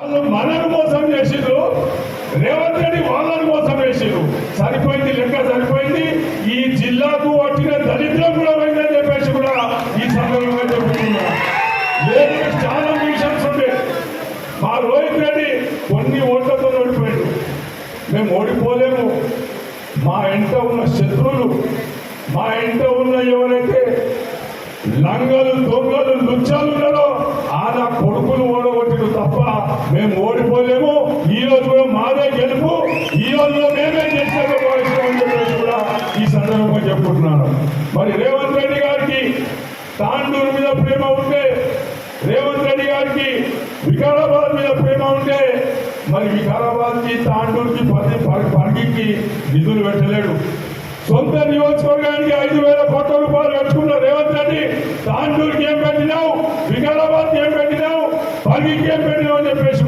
వాళ్ళు మనను మోసం చేసిరు, రేవంత్ రెడ్డి వాళ్ళని మోసం చేసిరు. సరిపోయింది, లెక్క సరిపోయింది. ఈ జిల్లాకు వచ్చిన దరిద్రం కూడా పోయిందని చెప్పేసి కూడా ఈ సందర్భంగా చెబుతున్నా. లేదు, చాలా మిషన్స్ ఉండే. మా రోహిత్ రెడ్డి కొన్ని ఓట్లతో ఓడిపోయాడు. మేము ఓడిపోలేము. మా ఇంట ఉన్న శత్రువులు, మా ఇంట ఉన్న ఎవరైతే లంగలు దొంగలు లుచ్చాలు ఉన్నారో ఆ నా కొడుకులు ఓడగొట్టిరు తప్ప మేము ఓడిపోలేము. ఈ రోజు కూడా మాదే గెలుపు, ఈ రోజు మేమే చేసేది కూడా ఈ సందర్భంగా చెప్పుకుంటున్నాను. మరి రేవంత్ రెడ్డి గారికి తాండూరు మీద ప్రేమ ఉంటే, రేవంత్ రెడ్డి గారికి వికారాబాద్ మీద ప్రేమ ఉంటే, మరి వికారాబాద్ కి తాండూరుకి పరిగికి నిధులు పెట్టలేడు. సొంత నియోజకవర్గానికి 5,000 కోట్ల రూపాయలు పెట్టుకున్న రేవంత్ రెడ్డి తాండూరుకి ఏం పెట్టినావు, వికారాబాద్కి ఏం పెట్టినావు, పరిగికి ఏం పెట్టినావు అని చెప్పేసి